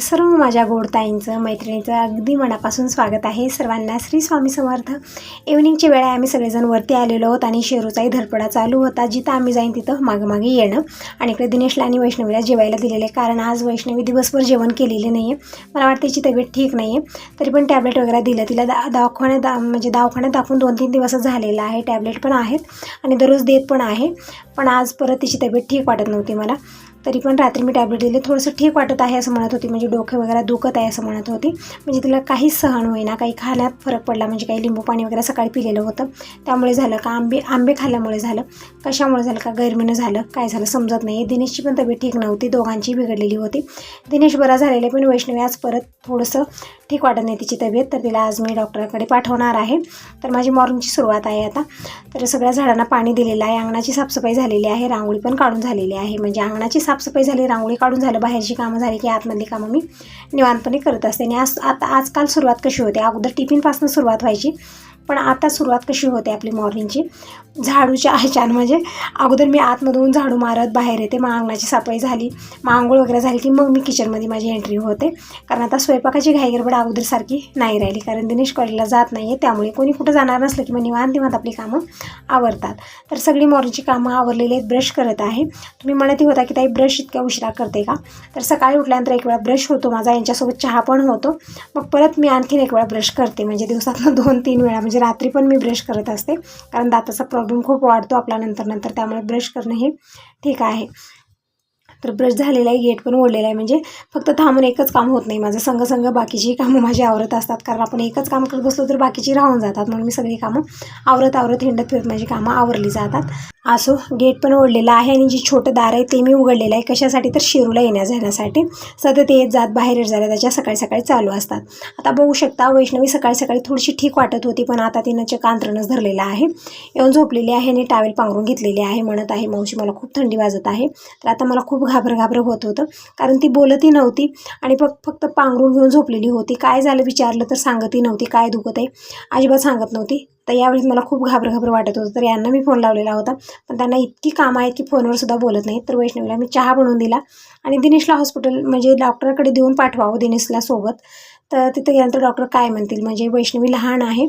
सर्व माझ्या गोडताईंचं मैत्रिणीचं अगदी मनापासून स्वागत आहे। सर्वांना श्री स्वामी समर्थ। इव्हनिंगची वेळ आहे, आम्ही सगळेजण वरती आलेलो आहोत आणि शेरूचाही धडपडा चालू होता। जिथं आम्ही जाईन तिथं मागे येणं। आणि इकडे दिनेशला आणि वैष्णवीला जेवायला दिलेले, कारण आज वैष्णवी दिवसभर जेवण केलेले नाही आहे। मला वाटतं तिची तब्येत ठीक नाही आहे, तरी पण टॅबलेट वगैरे दिलं तिला। दवाखान्यात दाखवून 2-3 दिवसच झालेला आहे। टॅबलेट पण आहेत आणि दररोज देत पण आहे, पण आज परत तिची तब्येत ठीक वाटत नव्हती मला। तरी पण रात्री मी टॅबलेट दिले, थोडंसं ठीक वाटत आहे असं म्हणत होती, म्हणजे डोके वगैरे दुखत आहे असं म्हणत होती। म्हणजे तिला काहीच सहन होईना, काही खाण्यात फरक पडला, म्हणजे काही लिंबू पाणी वगैरे सकाळी पिलेलं होतं त्यामुळे झालं का, आंबे खाल्ल्यामुळे झालं, कशामुळे झालं का, गरमीनं झालं, काय झालं समजत नाही। दिनेशची पण तब्येत ठीक नव्हती, दोघांची बिघडलेली होती। दिनेश बरा झालेला, पण वैष्णवी आज परत थोडंसं ठीक वाटत नाही तिची तब्येत, तर तिला आज मी डॉक्टरांकडे पाठवणार आहे। तर माझी मॉर्निंगची सुरुवात आहे आता। तर सगळ्या झाडांना पाणी दिलेलं आहे, अंगणाची साफसफाई झालेली आहे, रांगोळी पण काढून झालेली आहे। म्हणजे अंगणाची साफसफाई झाली, रांगोळी काढून झालं, बाहेरची कामं झाली की आतमधली कामं मी निवांतपणे करत असते। आणि आजकाल सुरुवात कशी होते, अगोदर टिफिनपासून सुरुवात व्हायची, पण आता सुरुवात कशी होते आपली मॉर्निंगची, झाडूच्या ह्याच्यानं। म्हणजे अगोदर मी आतमधून झाडू मारत बाहेर येते, मग अंगणाची सफाई झाली, मग आंघोळ वगैरे झाली की मग मी किचनमध्ये माझी एंट्री होते। कारण आता स्वयंपाकाची घाई गडबड अगोदरसारखी नाही राहिली, कारण दिनेश कॉलेजला जात नाही आहे, त्यामुळे कोणी कुठं जाणार नसलं की मग निवांत आपली कामं आवरतात। तर सगळी मॉर्निंगची कामं आवरलेली आहेत, ब्रश करत आहे। तुम्ही म्हणत होता की ताई ब्रश इतक्या उशिरा करते का, तर सकाळी उठल्यानंतर एक वेळा ब्रश होतो माझा, यांच्यासोबत चहा पण होतो, मग परत मी आणखीन एक वेळा ब्रश करते। म्हणजे दिवसातून 2-3 वेळा, म्हणजे रात्री पण मी ब्रश करत असते, कारण दाताचा प्रॉब्लेम खूप वाढतो आपला नंतर, त्यामुळे ब्रश करणं हे ठीक आहे। तर ब्रश झालेला आहे, गेट पण ओढलेला आहे, म्हणजे फक्त थांबून एकच काम होत नाही माझं, संग बाकीची कामं माझी आवरत असतात, कारण आपण एकच काम करत बसलो तर बाकीची राहून जातात, म्हणून मी सगळी कामं आवरत हिंडत फिरत माझी कामं आवरली जातात। असो, गेट पण ओढलेला आहे आणि जे छोटं दार आहे ते मी उघडलेलं आहे, कशासाठी तर शेरूला येण्यासाठी। सतत येत जात बाहेर जात त्याच्या सकाळी चालू असतात। आता बघू शकता, वैष्णवी सकाळी थोडीशी ठीक वाटत होती, पण आता तिनं कांतरणच धरलेला आहे, येऊन झोपलेली आहे आणि टावेल पांघरून घेतलेली आहे। म्हणत आहे मावशी मला खूप थंडी वाजत आहे। तर आता मला खूप घाबर होत होतं, कारण ती बोलतही नव्हती आणि फक्त पांघरून घेऊन झोपलेली होती। काय झालं विचारलं तर सांगतही नव्हती, काय दुखत आहे अजिबात सांगत नव्हती। तर यावेळी मला खूप घाबर वाटत होतं, तर यांना मी फोन लावलेला होता, पण त्यांना इतकी कामं आहेत की फोनवर सुद्धा बोलत नाहीत। तर वैष्णवीला मी चहा बनवून दिला आणि दिनेशला हॉस्पिटल म्हणजे डॉक्टरकडे देऊन पाठवावं दिनेशला सोबत। तर तिथे गेल्यानंतर डॉक्टर काय म्हणतील, म्हणजे वैष्णवी लहान आहे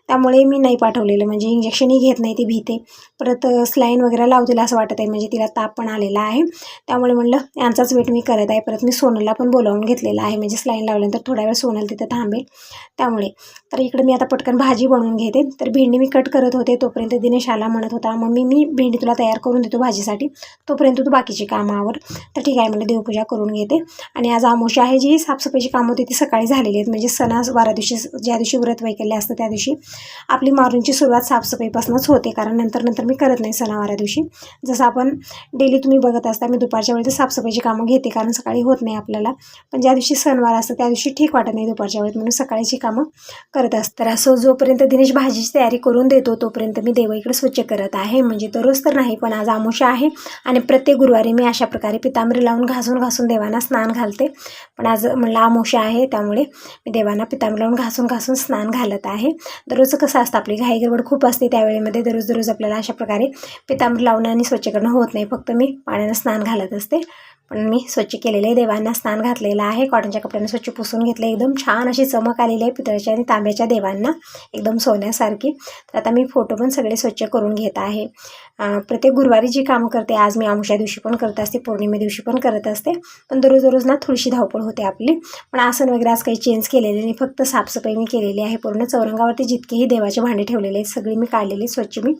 त्यामुळे मी नाही पाठवलेलं, म्हणजे इंजेक्शनही घेत नाही ती भीते, परत स्लाईन वगैरे लावतील असं वाटत आहे, म्हणजे तिला ताप पण आलेला आहे, त्यामुळे म्हणलं यांचाच वेट मी करत आहे। परत मी सोनलला पण बोलावून घेतलेला आहे, म्हणजे स्लाईन लावल्यानंतर थोड्या वेळ सोनल तिथं थांबेल त्यामुळे। तर इकडे मी आता पटकन भाजी बनवून घेते। तर भेंडी मी कट करत होते, तोपर्यंत दिनेश आला, म्हणत होता मम्मी मी भेंडी तुला तयार करून देतो भाजीसाठी, तोपर्यंत तू बाकीची कामं आवर। तर ठीक आहे, म्हणजे देवपूजा करून घेते। आणि आज अमावस्या आहे, जी साफसफाईची कामं होती ती सकाळी झालेली आहेत, म्हणजे सणावारा दिवशी, ज्या दिवशी व्रत वैकल्य असतं त्या दिवशी आपली मॉर्निंगची सुरुवात साफसफाईपासूनच होते, कारण नंतर मी करत नाही सणावारा दिवशी। जसं आपण डेली तुम्ही बघत असता, मी दुपारच्या वेळेत साफसफाईची कामं घेते, कारण सकाळी होत नाही आपल्याला, पण ज्या दिवशी सणवार असतं त्या दिवशी ठीक वाटत नाही दुपारच्या वेळेत, म्हणून सकाळची कामं करत असतं। तर असं जोपर्यंत दिनेश भाजीची तयारी करून देतो तोपर्यंत मी देवाईकडे स्वच्छ करत आहे। म्हणजे दररोज तर नाही, पण आज अमावस्या आहे आणि प्रत्येक गुरुवारी मी अशा प्रकारे पितांबरी लावून घासून देवांना स्नान घालते, पण आज म्हणलं अमावस्या आहे त्यामुळे मी देवांना पितांबरी लावून घासून स्नान घालत आहे। दररोजचं कसं असतं, आपली घाई गडबड खूप असते, त्यावेळेमध्ये दररोज आपल्याला अशा प्रकारे पितांबरी लावणं आणि स्वच्छ करणं होत नाही, फक्त मी पाण्यानं स्नान घालत असते। पण मी स्वच्छ केलेलं आहे, देवांना स्नान घातलेलं आहे, कॉटनच्या कपड्याने स्वच्छ पुसून घेतलं, एकदम छान अशी चमक आलेली आहे पितळेच्या आणि तांब्याच्या देवांना, एकदम सोन्यासारखी। तर आता मी फोटो पण सगळे स्वच्छ करून घेत आहे। प्रत्येक गुरुवारी जी कामं करते, आज मी अमावस्या दिवशी पण करत असते, पौर्णिमे दिवशी पण करत असते, पण दररोज ना थोडीशी धावपळ होते आपली। पण आसन वगैरे आज काही चेंज केलेले नाही, फक्त साफसफाई मी केलेली आहे पूर्ण। चौरंगावरती जितकेही देवाचे भांडे ठेवलेले आहेत सगळी मी काढलेली स्वच्छ मी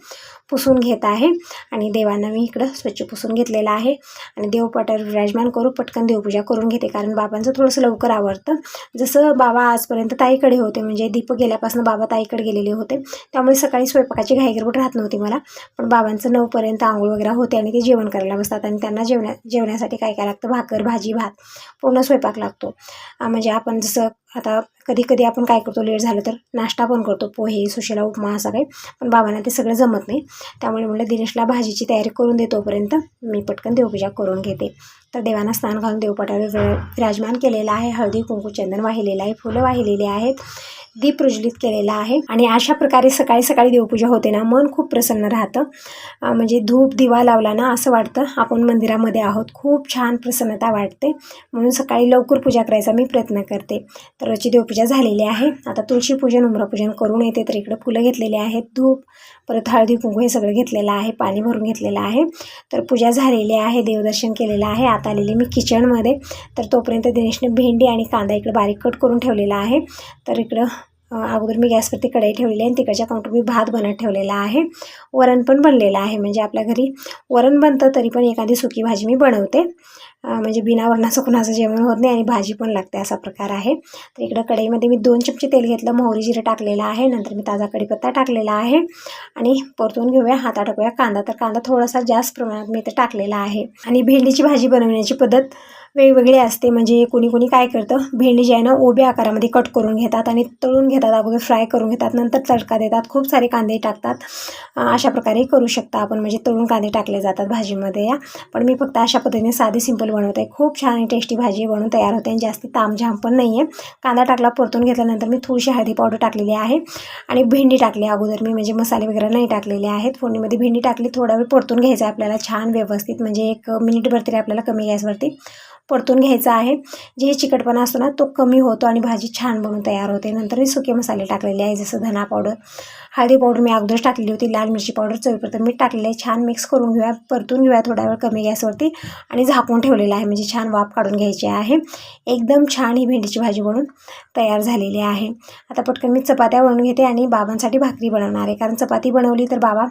पुसून घेत आहे, आणि देवांना मी इकडं स्वच्छ पुसून घेतलेलं आहे। आणि देवपाटावर विराजमान करू पटकन देवपूजा करून घेते, कारण बाबांचं थोडंसं लवकर आवडतं। जसं बाबा आजपर्यंत ताईकडे होते, म्हणजे दीपक गेल्यापासून बाबा ताईकडे गेलेले होते, त्यामुळे सकाळी स्वयंपाकाची घाईगडबड राहत नव्हती मला। पण बाबांचं 9 पर्यंत आंघोळ वगैरे होते आणि ते जेवण करायला बसतात, आणि त्यांना जेवण्यासाठी काय लागतं, भाकर भाजी भात पूर्ण स्वयंपाक लागतो। म्हणजे आपण जसं आता कधी आपण काय करतो, लेट झालं तर नाश्ता पण करतो, पोहे सुशीला उपमा असं काही, पण बाबांना ते सगळं जमत नाही, त्यामुळे म्हणलं दिनेशला भाजीची तयारी करून देतोपर्यंत मी पटकन देवपूजा करून घेते। तर देवांना स्नान घालून देवपाटावर विराजमान केलेलं आहे, हळदी कुंकू चंदन वाहिलेलं आहे, फुलं वाहिलेली आहेत, दीप प्रज्वलित केलेला आहे आणि अशा प्रकारे सकाळी सकाळी देवपूजा होते ना, मन खूप प्रसन्न राहतं. म्हणजे धूप दिवा लावला ना असं वाटतं आपण मंदिरामध्ये आहोत. खूप छान प्रसन्नता वाटते. म्हणून सकाळी लवकर पूजा करायचा मी प्रयत्न करते. तर रोजची देवपूजा झालेली आहे. आता तुळशी पूजन उंबरापूजन करून येते. तर इकडे फुलं घेतलेली आहेत, धूप, परत हळदी कुंकू हे सगळं घेतलेलं आहे, पाणी भरून घेतलेलं आहे. तर पूजा झालेली आहे, देवदर्शन केलेलं आहे. आता आलेली मी किचनमध्ये. तर तोपर्यंत दिनेशने भेंडी आणि कांदा इकडे बारीक कट करून ठेवलेला आहे. तर इकडं अगोदर मी गॅसवरती कढई ठेवलेली आहे आणि तिकडच्या काउंटर मी भात बनत ठेवलेला आहे. वरण पण बनलेलं आहे. म्हणजे आपल्या घरी वरण बनतं तरी पण एखादी सुकी भाजी मी बनवते. म्हणजे बिना वरणाचं कुणाचं जेवण होत नाही आणि भाजी पण लागते, असा प्रकार आहे. तर इकडं कढईमध्ये मी 2 चमचे तेल घेतलं, मोहरी जिरं टाकलेलं आहे. नंतर मी ताजा कढीपत्ता टाकलेला आहे आणि परतून घेऊया. हाता टाकूया कांदा. तर कांदा थोडासा जास्त प्रमाणात मी इथे टाकलेला आहे. आणि भेंडीची भाजी बनवण्याची पद्धत वेगवेगळी असते. म्हणजे कोणी काय करतं, भेंडी जी आहे ना उभ्या आकारामध्ये कट करून घेतात आणि तळून घेतात, अगोदर फ्राय करून घेतात, नंतर तडका देतात, खूप सारे कांदे टाकतात. अशा प्रकारे करू शकता आपण. म्हणजे तळून कांदे टाकले जातात भाजीमध्ये या. पण मी फक्त अशा पद्धतीने साधी सिंपल बनवते. खूप छान आणि टेस्टी भाजी बनवून तयार होते आणि जास्त तामझाम पण नाही आहे. कांदा टाकला, परतून घेतल्यानंतर मी थोडीशी हळदी पावडर टाकलेली आहे आणि भेंडी टाकली अगोदर मी. म्हणजे मसाले वगैरे नाही टाकलेले आहेत. फोडणीमध्ये भेंडी टाकली, थोडा वेळ परतून घ्यायचा आहे आपल्याला छान व्यवस्थित. म्हणजे 1 मिनिटभर तरी आपल्याला कमी गॅसवरती परतून घ्यायचा आहे. जे चिकटपणा असतो ना तो कमी होतो आणि भाजी छान बनून तयार होते. नंतर मी सुके मसाले टाकलेले आहे, जसं धना पावडर, हळदी पावडर मी अगोदरच टाकलेली होती, लाल मिरची पावडर चवीपुरतं मीठ टाकलेलं आहे. छान मिक्स करून घेऊया, परतून घेऊया थोडा वेळ कमी गॅसवरती आणि झाकून ठेवलेलं आहे. म्हणजे छान वाफ काढून घ्यायची आहे. एकदम छान ही भेंडीची भाजी बनून तयार झालेली आहे. आता पटकन मी चपात्या बनवून घेते आणि बाबांसाठी भाकरी बनवणार आहे. कारण चपाती बनवली तर बाबा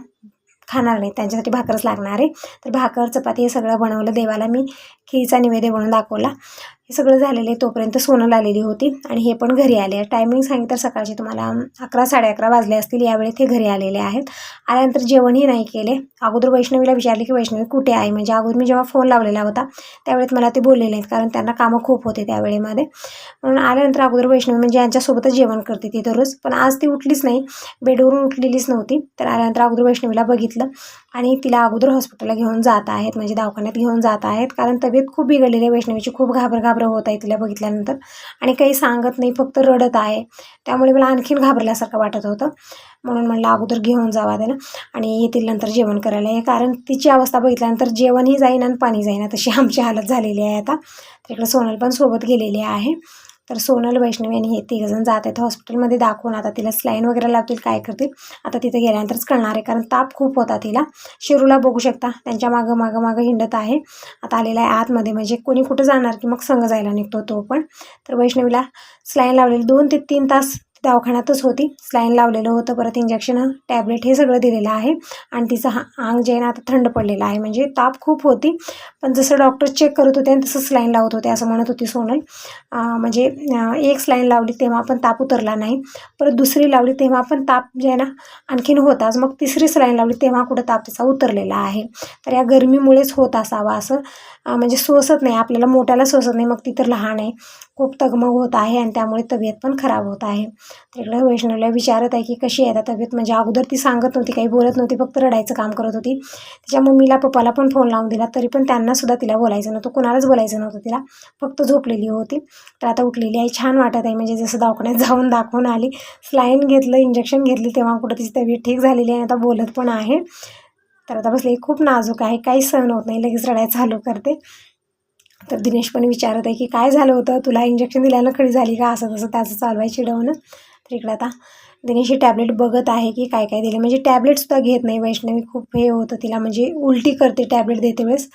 खाणार नाही, त्यांच्यासाठी भाकरच लागणार आहे. तर भाकर चपाती हे सगळं बनवलं. देवाला मी खिरीचा नैवेद्य बनवून दाखवला. हे सगळं झालेलं आहे. तोपर्यंत सोनल आलेली होती आणि हे पण घरी आले. टायमिंग सांगितलं तर सकाळचे तुम्हाला 11 साडे 11 वाजले असतील. यावेळी ते घरी आलेले आहेत. आल्यानंतर जेवणही नाही केले. अगोदर वैष्णवीला विचारले की वैष्णवी कुठे आहे. म्हणजे अगोदर मी जेव्हा फोन लावलेला होता त्यावेळेत मला ते बोललेले आहेत, कारण त्यांना कामं खूप होते त्यावेळेमध्ये. म्हणून आल्यानंतर अगोदर वैष्णवी म्हणजे यांच्यासोबतच जेवण करते ती दररोज. पण आज ती उठलीच नाही, बेडवरून उठलेलीच नव्हती. तर आल्यानंतर अगोदर वैष्णवीला बघितलं आणि तिला अगोदर हॉस्पिटलला घेऊन जात आहेत, म्हणजे दवाखान्यात घेऊन जात आहेत. कारण तब्येत खूप बिघडलेली आहे वैष्णवीची. खूप घाबरं होत आहे तिला बघितल्यानंतर आणि काही सांगत नाही, फक्त रडत आहे. त्यामुळे मला आणखीन घाबरल्यासारखं वाटत होतं. म्हणून म्हणलं अगोदर घेऊन जावा त्याला आणि येतील नंतर जेवण करायला. आहे कारण तिची अवस्था बघितल्यानंतर जेवणही जाईना आणि पाणी जाईना, तशी आमची हालत झालेली आहे आता. तर इकडं सोनल पण सोबत गेलेली आहे. तर सोनल, वैष्णवी आणि हे 3 जण जात आहेत हॉस्पिटलमध्ये दाखवून. आता तिला स्लाईन वगैरे लावतील, काय करतील आता तिथे गेल्यानंतरच कळणार आहे. कारण ताप खूप होता तिला. शिरूला बघू शकता त्यांच्या मागं हिंडत आहे. आता आलेला आहे आतमध्ये. म्हणजे कोणी कुठं जाणार की मग संग जायला निघतो तो पण. तर वैष्णवीला स्लाईन लावलेली 2 ते 3 तास दवाखान्यातच होती. स्लाईन लावलेलं होतं, परत इंजेक्शन, टॅबलेट हे सगळं दिलेलं आहे. आणि तिचं अंग जे आहे ना आता थंड पडलेलं आहे. म्हणजे ताप खूप होती. पण जसं डॉक्टर चेक करत होते आणि तसं स्लाईन लावत होते असं म्हणत होती सोनल. म्हणजे 1 स्लाईन लावली तेव्हा पण ताप उतरला नाही. परत दुसरी लावली तेव्हा पण ताप जे आहे ना आणखीन होताच. मग 3री स्लाईन लावली तेव्हा कुठं ताप तिचा उतरलेला आहे. तर या गरमीमुळेच होत असावा असं. म्हणजे सोसत नाही आपल्याला, मोठ्याला सोसत नाही, मग ती तर लहान आहे. खूप तगमग होत आहे आणि त्यामुळे तब्येत पण खराब होत आहे. तर इकडं वैष्णवीला विचारत आहे की कशी आहे आता तब्येत. म्हणजे अगोदर ती सांगत नव्हती, काही बोलत नव्हती, फक्त रडायचं काम करत होती. तिच्या मम्मीला पप्पाला पण फोन लावून दिला, तरी पण त्यांनासुद्धा तिला बोलायचं नव्हतं, कुणालाच बोलायचं नव्हतं तिला, फक्त झोपलेली होती. तर आता उठलेली आहे, छान वाटत आहे. म्हणजे जसं दवाखान्यात जाऊन दाखवून आली, स्लाईन घेतलं, इंजेक्शन घेतली, तेव्हा कुठं तिची तब्येत ठीक झालेली आहे. आता बोलत पण आहे. तर आता बसली, खूप नाजूक आहे, काही सहन होत नाही, लगेच रडायला चालू करते. तर दिनेश पण विचारत आहे की काय झालं होतं तुला, इंजेक्शन दिल्यानं खडी झाली का, असं तसं त्याचं चालू आहे चिडवणं. तर इकडं आता दिनेश ही टॅबलेट बघत आहे की काय काय दिले. म्हणजे टॅबलेटसुद्धा घेत नाही वैष्णवी, खूप हे होतं तिला, म्हणजे उलटी करते टॅबलेट देते वेळेस,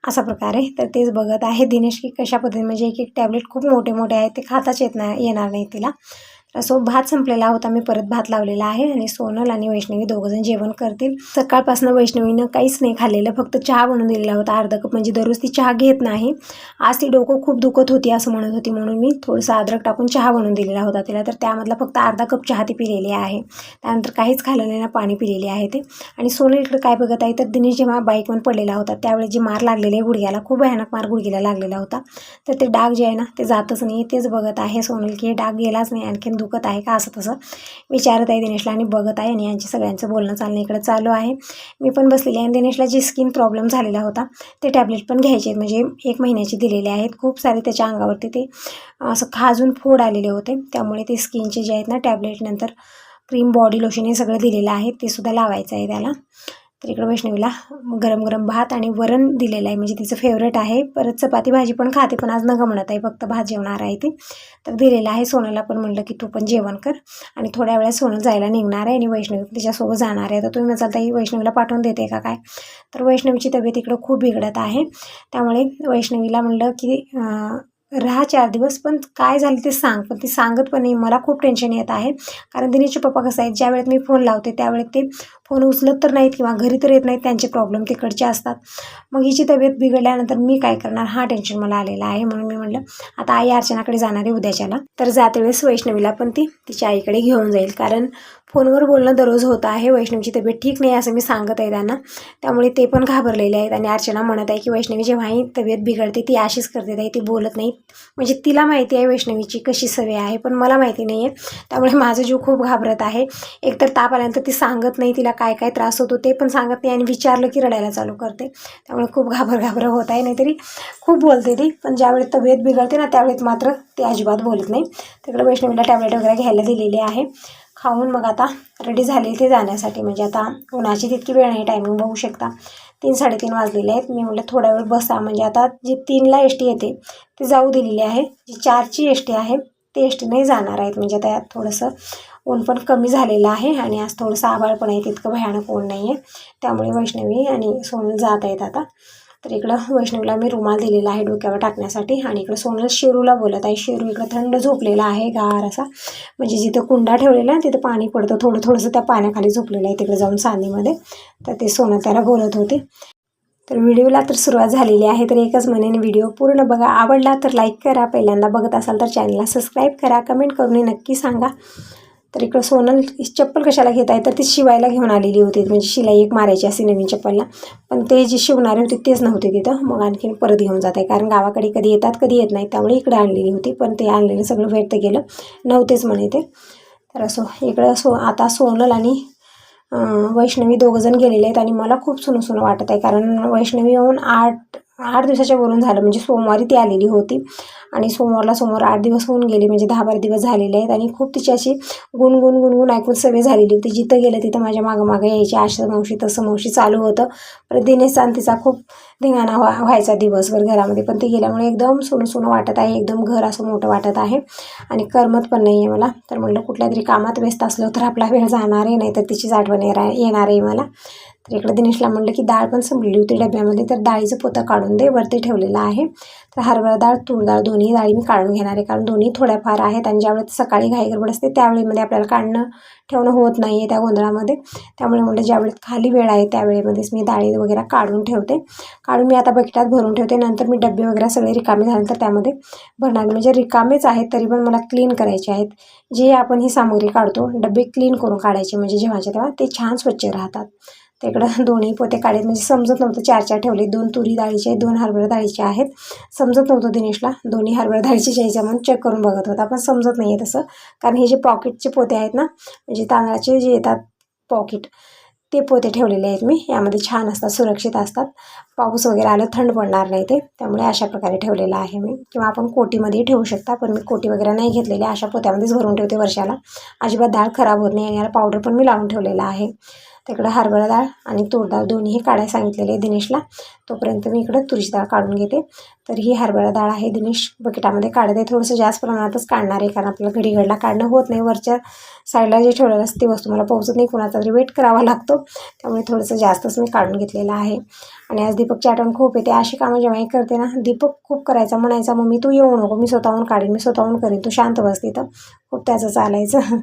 असा प्रकार आहे. तर तेच बघत आहे दिनेश की कशा पद्धतीने, म्हणजे एक टॅबलेट खूप मोठे मोठे आहेत, ते खाताच येणार नाही तिला. असो भात संपलेला होता, मी परत भात लावलेला आहे आणि सोनल आणि वैष्णवी दोघंजण जेवण करतील. सकाळपासून वैष्णवीनं काहीच नाही खाल्लेलं, फक्त चहा बनवून दिलेला होता अर्धा कप. म्हणजे दररोज ती चहा घेत नाही. आज ती डोकं खूप दुखत होती असं म्हणत होती, म्हणून मी थोडंसं अद्रक टाकून चहा बनवून दिलेला होता तिला. तर त्यामधला फक्त अर्धा कप चहा ती पिलेली आहे. त्यानंतर काहीच खाल्लं नाही ना, पाणी पिलेली आहे ते. आणि सोनल इकडे काय बघत आहे, तर दिनेश जेव्हा बाईकवर पडलेला होता त्यावेळेस जे मार लागलेले गुडघ्याला, खूप भयानक मार गुडघ्याला लागलेला होता. तर ते डाग जे आहे ना ते जातच नाही, तेच बघत आहे सोनल की हे डाग गेलाच नाही, आणखीन दुखत आहे का असं तसं विचारत आहे दिनेशला आणि बघत आहे. आणि यांची सगळ्यांचं बोलणं चालणं इकडं चालू आहे. मी पण बसलेली आहे. आणि दिनेशला जी स्किन प्रॉब्लेम झालेला होता ते टॅबलेट पण घ्यायचे आहेत, म्हणजे 1 महिन्याचे दिलेले आहेत. खूप सारे त्याच्या अंगावरती ते असं खाजून फोड आलेले होते, त्यामुळे ते स्किनचे जे आहेत ना टॅबलेट नंतर क्रीम बॉडी लोशन हे सगळं दिलेलं आहे ते सुद्धा लावायचं आहे त्याला. तर इकडं वैष्णवीला गरम गरम भात आणि वरण दिलेलं आहे, म्हणजे तिचं फेवरेट आहे. परत चपाती भाजी पण खाते, पण आज नका म्हणत आहे, फक्त भात जेवणार आहे ती. तर दिलेलं आहे. सोनलला पण म्हटलं की तू पण जेवण कर. आणि थोड्या वेळात सोनल जायला निघणार आहे आणि वैष्णवी तिच्यासोबत जाणार आहे. तर तुम्ही म्हणाल ताई वैष्णवीला पाठवून देते का काय, तर वैष्णवीची तब्येत इकडं खूप बिघडत आहे, त्यामुळे वैष्णवीला म्हणलं की राहा 4 दिवस, पण काय झालं ते सांग. पण ती सांगत पण नाही. मला खूप टेन्शन येत आहे, कारण दिनेशचे पप्पा कसं आहेत, ज्या वेळेत मी फोन लावते त्यावेळेत ते फोन उचलत तर नाहीत किंवा घरी तर येत नाहीत, त्यांचे प्रॉब्लेम तिकडचे असतात. मग हिची तब्येत बिघडल्यानंतर मी काय करणार, हा टेन्शन मला आलेला आहे. म्हणून मी म्हटलं आता आई अर्चनाकडे जाणार आहे उद्याच्याला, तर जाते वेळेस वैष्णवीला पण ती तिच्या आईकडे घेऊन जाईल, कारण फोनवर बोलणं दररोज होत आहे. वैष्णवीची तब्येत ठीक नाही असं मी सांगत आहे त्यांना, त्यामुळे ते पण घाबरलेले आहेत. आणि अर्चना म्हणत आहे की वैष्णवी जेव्हाही तब्येत बिघडते ती अशीच करते ताई, ती बोलत नाही. म्हणजे तिला माहिती आहे वैष्णवीची कशी सवय आहे, पण मला माहिती नाही आहे, त्यामुळे माझं जीव खूप घाबरत आहे. एकतर ताप आल्यानंतर ती सांगत नाही तिला काय काय त्रास होतो ते पण सांगत नाही, आणि विचारलं की रडायला चालू करते, त्यामुळे खूप घाबर होत आहे. नाहीतरी खूप बोलते ती, पण ज्यावेळेस तब्येत बिघडते ना त्यावेळेस मात्र ती अजिबात बोलत नाही. तिकडे वैष्णवीला टॅबलेट वगैरे घ्यायला दिलेली आहे. खाऊन मग आता रेडी झाले ते जाण्यासाठी, म्हणजे आता उन्हाची तितकी वेळ नाही, टायमिंग बघू शकता 3-3:30 वाजलेले आहेत. मी म्हटलं थोडा वेळ बसा, म्हणजे आता जी 3ला एस टी येते ती जाऊ दिलेली आहे, जी 4ची एस टी आहे ते एस टी नाही जाणार आहेत. म्हणजे आता थोडंसं ऊन पण कमी झालेलं आहे आणि आज थोडंसं आभाळ पण आहे, तितकं भयानक ऊन नाही आहे, त्यामुळे वैष्णवी आणि सोनल जात आहेत आता. तर इकडं वैष्णवीला मी रुमाल दिलेला आहे डोक्यावर टाकण्यासाठी, आणि इकडं सोनल शेरूला बोलत आहे. शेरू इकडं थंड झोपलेला आहे गार असा, म्हणजे जिथं कुंडा ठेवलेला आहे तिथं पाणी पडतं, थोडंसं त्या पाण्याखाली झोपलेलं आहे तिकडे जाऊन सानीमध्ये. तर ते सोनल त्याला बोलत होते. तर व्हिडिओला तर सुरुवात झालेली आहे, तर एकच म्हणेन व्हिडिओ पूर्ण बघा. आवडला तर लाईक करा, पहिल्यांदा बघत असाल तर चॅनलला सबस्क्राईब करा, कमेंट करून नक्की सांगा. तर इकडं सोनल चप्पल कशाला घेत आहे, तर ती शिवायला घेऊन आलेली होती, म्हणजे शिलाई एक मारायची असे नवीन चप्पलला, पण ते जे शिवणारे होते तेच नव्हते तिथं. मग आणखीन परत घेऊन जात आहे, कारण गावाकडे कधी येतात कधी येत नाही, त्यामुळे इकडे आणलेली होती, पण ते आणलेलं सगळं व्यर्थ गेलं, नव्हतेच म्हणे ते. तर असो इकडं आता सोनल आणि वैष्णवी दोघंजण गेलेले आहेत, आणि मला खूप सुनं वाटत आहे, कारण वैष्णवी येऊन 8 दिवसाच्या वरून झालं, म्हणजे सोमवारी ती आलेली होती, आणि सोमवार 8 दिवस होऊन गेले, म्हणजे 10-12 दिवस झालेले आहेत. आणि खूप तिची अशी गुणगुण ऐकून सवय झालेली होती, जिथं गेलं तिथं माझ्या मागं यायची, असं मावशी तसं मावशी चालू होतं. परत दिनेशचा आणि तिचा खूप धिंगाणा व्हायचा दिवसभर घरामध्ये, पण ते गेल्यामुळे एकदम सुनं वाटत आहे, एकदम घर असं मोठं वाटत आहे, आणि करमत पण नाही आहे मला. तर म्हटलं कुठल्या तरी कामात व्यस्त असलं तर आपला वेळ जाणार आहे, नाही तर तिचीच आठवण येणार आहे मला. तर इकडे दिनेशला म्हटलं की डाळ पण संपलेली होती डब्यामध्ये, तर डाळीचं पोतं काढून दे, वरती ठेवलेलं आहे. तर हरभरा डाळ तूर डाळ दोन्ही डाळी मी काढून घेणार आहे, कारण दोन्ही थोड्याफार आहेत, आणि ज्यावेळेस सकाळी घाई गडबड असते त्यावेळेमध्ये आपल्याला काढणं ठेवणं होत नाही आहे त्या गोंधळामध्ये, त्यामुळे म्हटलं ज्यावेळेस खाली वेळ आहे त्यावेळेमध्येच मी डाळी वगैरे काढून ठेवते. काढून मी आता बकेटात भरून ठेवते, नंतर मी डबे वगैरे सगळे रिकामे झाले तर त्यामध्ये भरणार, म्हणजे रिकामेच आहेत तरी पण मला क्लीन करायचे आहेत. जे आपण ही सामग्री काढतो डबे क्लीन करून काढायचे, म्हणजे जेव्हाच्या तेव्हा ते छान स्वच्छ राहतात. तर इकडं दोन्ही पोते काढले, म्हणजे समजत नव्हतं 4 ठेवले, 2 तुरी डाळीचे 2 हरभरा डाळीचे आहेत. समजत नव्हतं दिनेशला, दोन्ही हरभरा डाळीचे घ्यायच्या म्हणून चेक करून बघत होता, पण समजत नाही आहे तसं, कारण हे जे पॉकेटचे पोते आहेत ना, म्हणजे तांदळाचे जे येतात पॉकेट, ते पोते ठेवलेले आहेत मी, यामध्ये छान असतात, सुरक्षित असतात, पाऊस वगैरे आलं थंड पडणार नाही ते, त्यामुळे अशा प्रकारे ठेवलेलं आहे मी. किंवा आपण कोटीमध्ये ठेवू शकता, पण मी कोटी वगैरे नाही घेतलेले, अशा पोत्यामध्येच भरून ठेवते वर्षाला, अजिबात डाळ खराब होत नाही, आणि याला पावडर पण मी लावून ठेवलेला आहे. तिकडं हरभरा डाळ आणि तूर डाळ दोन्हीही काढायला सांगितलेले आहे दिनेशला, तोपर्यंत मी इकडं तुरीची डाळ काढून घेते. तर ही हरभरा डाळ आहे, दिनेश बकेटामध्ये काढत आहे, थोडंसं जास्त प्रमाणातच काढणार आहे, कारण आपल्याला घडीघडला काढणं होत नाही, वरच्या साईडला जे ठेवलेलं असते ती वस्तू मला पोहोचत नाही, कुणाचा तरी वेट करावा लागतो, त्यामुळे थोडंसं जास्तच मी काढून घेतलेलं आहे. आणि आज दीपकची आठवण खूप येते, अशी कामं जेव्हाही करते ना, दीपक खूप करायचा, म्हणायचा मम्मी तू येऊ नको, मी स्वतःहून काढेन, मी स्वतःहून करेन, तू शांत बस तिथं, खूप त्याचं चालायचं.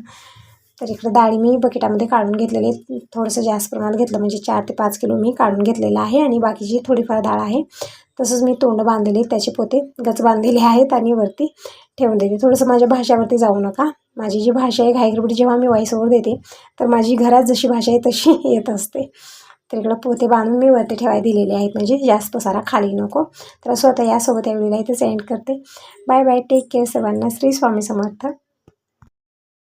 तर इकडं डाळी मी बकेटामध्ये काढून घेतलेले, थोडंसं जास्त प्रमाणात घेतलं, म्हणजे 4 ते 5 किलो मी काढून घेतलेलं आहे, आणि बाकीची थोडीफार डाळ आहे. तसंच मी तोंड बांधलेले, त्याचे पोते गच बांधलेले आहेत, आणि वरती ठेवून देते. थोडंसं माझ्या भाषावरती जाऊ नका, माझी जी भाषा आहे घाईगडबडी जेव्हा मी व्हॉइस ओव्हर देते तर माझी घरात जशी भाषा आहे तशी येत असते. तर इकडं पोते बांधून मी वरती ठेवायला दिलेले आहेत, म्हणजे जास्त सारा खाली नको. तर असं आता यासोबत या व्हिडिओला इथेच एंड करते. बाय बाय, टेक केअर सर्वांना. श्री स्वामी समर्थ.